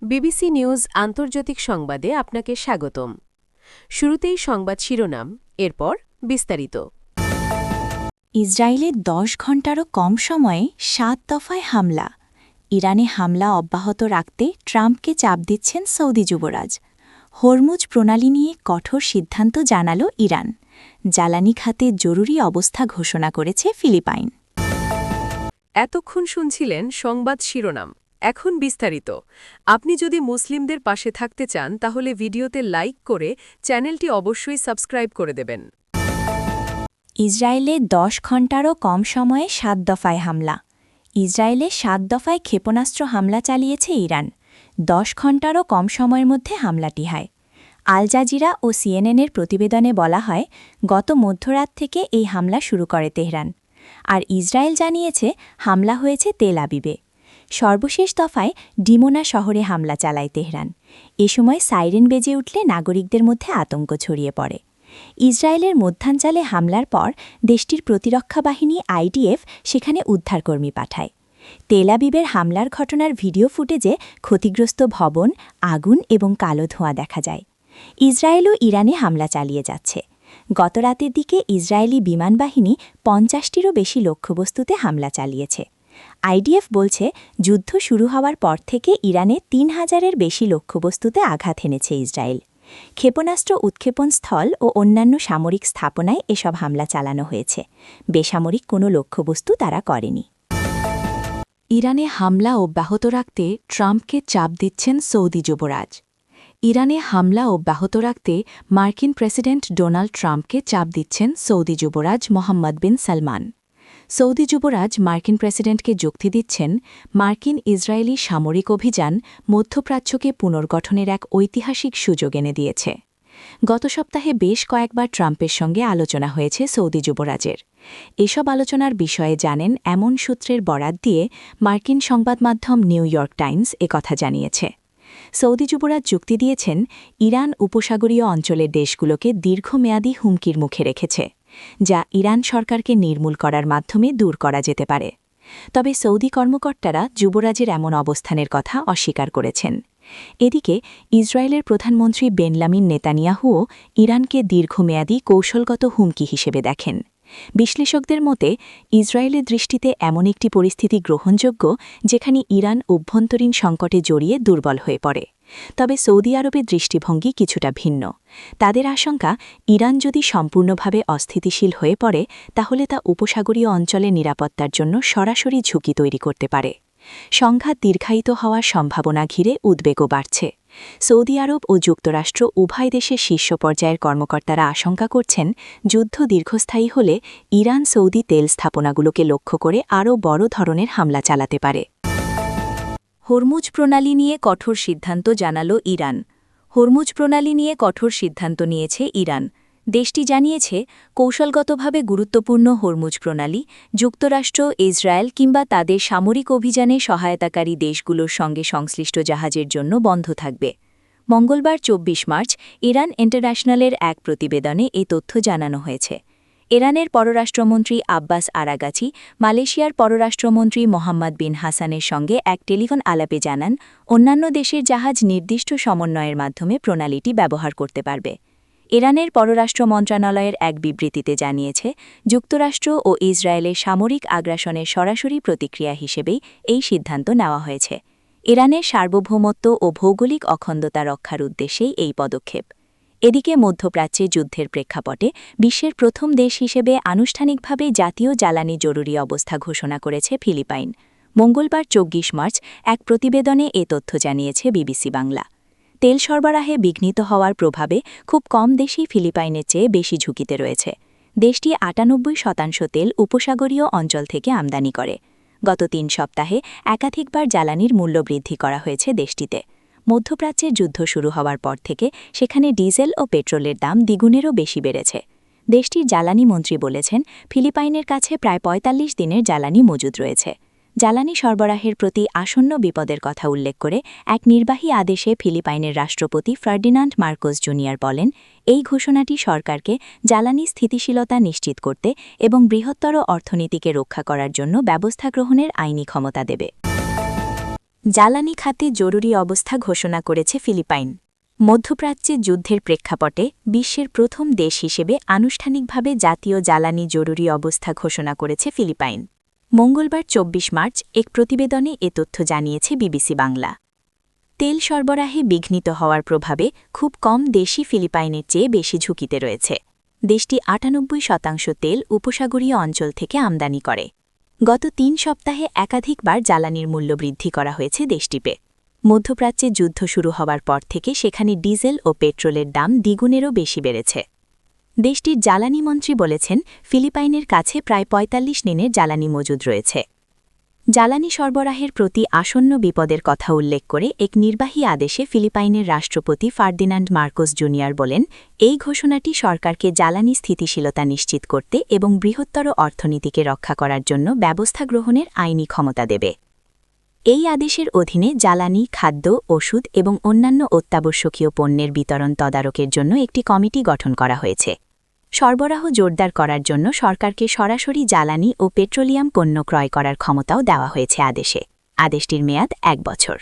BBC news আন্তর্জাতিক সংবাদে আপনাকে স্বাগতম। শুরুতেই সংবাদ শিরোনাম, এরপর বিস্তারিত। ইসরায়েলে ১০ ঘণ্টারও কম সময়ে ৭ দফায় হামলা। ইরানে হামলা অব্যাহত রাখতে ট্রাম্পকে চাপ দিচ্ছেন সৌদি যুবরাজ। হরমুজ প্রণালী নিয়ে কঠোর সিদ্ধান্ত জানাল ইরান। জ্বালানি খাতে জরুরি অবস্থা ঘোষণা করেছে ফিলিপাইন। এতক্ষণ শুনছিলেন সংবাদ শিরোনাম, এখন বিস্তারিত। আপনি যদি মুসলিমদের পাশে থাকতে চান তাহলে ভিডিওতে লাইক করে চ্যানেলটি অবশ্যই সাবস্ক্রাইব করে দেবেন। ইসরায়েলে ১০ ঘণ্টারও কম সময়ে ৭ দফায় হামলা। ইসরায়েলে ৭ দফায় ক্ষেপণাস্ত্র হামলা চালিয়েছে ইরান। ১০ ঘণ্টারও কম সময়ের মধ্যে হামলাটি হয়। আল জাজিরা ও সিএনএনের প্রতিবেদনে বলা হয়, গত মধ্যরাত থেকে এই হামলা শুরু করে তেহরান। আর ইসরায়েল জানিয়েছে হামলা হয়েছে তেল আবিবে। সর্বশেষ দফায় ডিমোনা শহরে হামলা চালায় তেহরান। এ সময় সাইরেন বেজে উঠলে নাগরিকদের মধ্যে আতঙ্ক ছড়িয়ে পড়ে। ইসরায়েলের মধ্যাঞ্চলে হামলার পর দেশটির প্রতিরক্ষা বাহিনী আইডিএফ সেখানে উদ্ধারকর্মী পাঠায়। তেল আবিবের হামলার ঘটনার ভিডিও ফুটেজে ক্ষতিগ্রস্ত ভবন, আগুন এবং কালো ধোঁয়া দেখা যায়। ইসরায়েলও ইরানে হামলা চালিয়ে যাচ্ছে। গত রাতের দিকে ইসরায়েলি বিমানবাহিনী ৫০টিরও বেশি লক্ষ্যবস্তুতে হামলা চালিয়েছে। আইডিএফ বলছে, যুদ্ধ শুরু হওয়ার পর থেকে ইরানে ৩,০০০-এর বেশি লক্ষ্যবস্তুতে আঘাত হেনেছে ইসরায়েল। ক্ষেপণাস্ত্র উৎক্ষেপণ স্থল ও অন্যান্য সামরিক স্থাপনায় এসব হামলা চালানো হয়েছে। বেসামরিক কোনো লক্ষ্যবস্তু তারা করেনি। ইরানে হামলা অব্যাহত রাখতে ট্রাম্পকে চাপ দিচ্ছেন সৌদি যুবরাজ। ইরানে হামলা অব্যাহত রাখতে মার্কিন প্রেসিডেন্ট ডোনাল্ড ট্রাম্পকে চাপ দিচ্ছেন সৌদি যুবরাজ মোহাম্মদ বিন সালমান। সৌদি যুবরাজ মার্কিন প্রেসিডেন্টকে যুক্তি দিচ্ছেন, মার্কিন ইসরায়েলি সামরিক অভিযান মধ্যপ্রাচ্যকে পুনর্গঠনের এক ঐতিহাসিক সুযোগ এনে দিয়েছে। গত সপ্তাহে বেশ কয়েকবার ট্রাম্পের সঙ্গে আলোচনা হয়েছে সৌদি যুবরাজের। এসব আলোচনার বিষয়ে জানেন এমন সূত্রের বরাত দিয়ে মার্কিন সংবাদমাধ্যম নিউ ইয়র্ক টাইমস একথা জানিয়েছে। সৌদি যুবরাজ যুক্তি দিয়েছেন, ইরান উপসাগরীয় অঞ্চলের দেশগুলোকে দীর্ঘমেয়াদী হুমকির মুখে রেখেছে, যা ইরান সরকারকে নির্মূল করার মাধ্যমে দূর করা যেতে পারে। তবে সৌদি কর্মকর্তারা যুবরাজের এমন অবস্থানের কথা অস্বীকার করেছেন। এদিকে ইসরায়েলের প্রধানমন্ত্রী বেনয়ামিন নেতানিয়াহুও ইরানকে দীর্ঘমেয়াদী কৌশলগত হুমকি হিসেবে দেখেন। বিশ্লেষকদের মতে, ইসরায়েলের দৃষ্টিতে এমন একটি পরিস্থিতি গ্রহণযোগ্য যেখানে ইরান অভ্যন্তরীণ সংকটে জড়িয়ে দুর্বল হয়ে পড়ে। তবে সৌদি আরবের দৃষ্টিভঙ্গি কিছুটা ভিন্ন। তাদের আশঙ্কা, ইরান যদি সম্পূর্ণভাবে অস্থিতিশীল হয়ে পড়ে তাহলে তা উপসাগরীয় অঞ্চলে নিরাপত্তার জন্য সরাসরি ঝুঁকি তৈরি করতে পারে। সংঘাত দীর্ঘায়িত হওয়ার সম্ভাবনা ঘিরে উদ্বেগও বাড়ছে। সৌদি আরব ও যুক্তরাষ্ট্র উভয় দেশের শীর্ষ পর্যায়ের কর্মকর্তারা আশঙ্কা করছেন, যুদ্ধ দীর্ঘস্থায়ী হলে ইরান সৌদি তেল স্থাপনাগুলোকে লক্ষ্য করে আরও বড় ধরনের হামলা চালাতে পারে। হরমুজ প্রণালী নিয়ে কঠোর সিদ্ধান্ত জানাল ইরান। হরমুজ প্রণালী নিয়ে কঠোর সিদ্ধান্ত নিয়েছে ইরান। দেশটি জানিয়েছে, কৌশলগতভাবে গুরুত্বপূর্ণ হরমুজ প্রণালী যুক্তরাষ্ট্র, ইসরায়েল কিংবা তাদের সামরিক অভিযানে সহায়তাকারী দেশগুলোর সঙ্গে সংশ্লিষ্ট জাহাজের জন্য বন্ধ থাকবে। মঙ্গলবার ২৪ মার্চ ইরান ইন্টারন্যাশনালের এক প্রতিবেদনে এ তথ্য জানানো হয়েছে। ইরানের পররাষ্ট্রমন্ত্রী আব্বাস আরাগাচি মালয়েশিয়ার পররাষ্ট্রমন্ত্রী মোহাম্মদ বিন হাসানের সঙ্গে এক টেলিফোন আলাপে জানান, অন্যান্য দেশের জাহাজ নির্দিষ্ট সমন্বয়ের মাধ্যমে প্রণালীটি ব্যবহার করতে পারবে। ইরানের পররাষ্ট্র মন্ত্রণালয়ের এক বিবৃতিতে জানিয়েছে, যুক্তরাষ্ট্র ও ইসরায়েলের সামরিক আগ্রাসনের সরাসরি প্রতিক্রিয়া হিসেবেই এই সিদ্ধান্ত নেওয়া হয়েছে। ইরানের সার্বভৌমত্ব ও ভৌগোলিক অখণ্ডতা রক্ষার উদ্দেশ্যেই এই পদক্ষেপ। এদিকে মধ্যপ্রাচ্যে যুদ্ধের প্রেক্ষাপটে বিশ্বের প্রথম দেশ হিসেবে আনুষ্ঠানিকভাবে জাতীয় জ্বালানি জরুরি অবস্থা ঘোষণা করেছে ফিলিপাইন। মঙ্গলবার ২৪ মার্চ এক প্রতিবেদনে এ তথ্য জানিয়েছে বিবিসি বাংলা। তেল সরবরাহে বিঘ্নিত হওয়ার প্রভাবে খুব কম দেশই ফিলিপাইনের চেয়ে বেশি ঝুঁকিতে রয়েছে। দেশটি ৯৮% তেল উপসাগরীয় অঞ্চল থেকে আমদানি করে। গত ৩ সপ্তাহে একাধিকবার জ্বালানির মূল্য বৃদ্ধি করা হয়েছে দেশটিতে। মধ্যপ্রাচ্যের যুদ্ধ শুরু হওয়ার পর থেকে সেখানে ডিজেল ও পেট্রোলের দাম দ্বিগুণেরও বেশি বেড়েছে। দেশটির জ্বালানি মন্ত্রী বলেছেন, ফিলিপাইনের কাছে প্রায় ৪৫ দিনের জ্বালানি মজুদ রয়েছে। জ্বালানি সরবরাহের প্রতি আসন্ন বিপদের কথা উল্লেখ করে এক নির্বাহী আদেশে ফিলিপাইনের রাষ্ট্রপতি ফার্ডিনান্ড মার্কোস জুনিয়র বলেন, এই ঘোষণাটি সরকারকে জ্বালানি স্থিতিশীলতা নিশ্চিত করতে এবং বৃহত্তর অর্থনীতিকে রক্ষা করার জন্য ব্যবস্থা গ্রহণের আইনি ক্ষমতা দেবে। জ্বালানি খাতে জরুরি অবস্থা ঘোষণা করেছে ফিলিপাইন। মধ্যপ্রাচ্যে যুদ্ধের প্রেক্ষাপটে বিশ্বের প্রথম দেশ হিসেবে আনুষ্ঠানিকভাবে জাতীয় জ্বালানি জরুরি অবস্থা ঘোষণা করেছে ফিলিপাইন। মঙ্গলবার ২৪ মার্চ এক প্রতিবেদনে এ তথ্য জানিয়েছে বিবিসি বাংলা। তেল সরবরাহে বিঘ্নিত হওয়ার প্রভাবে খুব কম দেশই ফিলিপাইনের চেয়ে বেশি ঝুঁকিতে রয়েছে। দেশটি ৯৮% তেল উপসাগরীয় অঞ্চল থেকে আমদানি করে। গত ৩ সপ্তাহে একাধিকবার জ্বালানির মূল্য বৃদ্ধি করা হয়েছে দেশটিতে। মধ্যপ্রাচ্যে যুদ্ধ শুরু হওয়ার পর থেকে সেখানে ডিজেল ও পেট্রোলের দাম দ্বিগুণেরও বেশি বেড়েছে। দেশটির জ্বালানি মন্ত্রী বলেছেন, ফিলিপাইনের কাছে প্রায় ৪৫ দিনের জ্বালানি মজুদ রয়েছে। জ্বালানি সরবরাহের প্রতি আসন্ন বিপদের কথা উল্লেখ করে এক নির্বাহী আদেশে ফিলিপাইনের রাষ্ট্রপতি ফার্দিনান্ড মার্কোস জুনিয়র বলেন, এই ঘোষণাটি সরকারকে জ্বালানি স্থিতিশীলতা নিশ্চিত করতে এবং বৃহত্তর অর্থনীতিকে রক্ষা করার জন্য ব্যবস্থা গ্রহণের আইনি ক্ষমতা দেবে। এই আদেশের অধীনে জ্বালানি, খাদ্য, ওষুধ এবং অন্যান্য অত্যাবশ্যকীয় পণ্যের বিতরণ তদারকের জন্য একটি কমিটি গঠন করা হয়েছে। সরবরাহ জোরদার করার জন্য সরকারকে সরাসরি জ্বালানি ও পেট্রোলিয়াম পণ্য ক্রয় করার ক্ষমতাও দেওয়া হয়েছে আদেশে। আদেশটির মেয়াদ ১ বছর।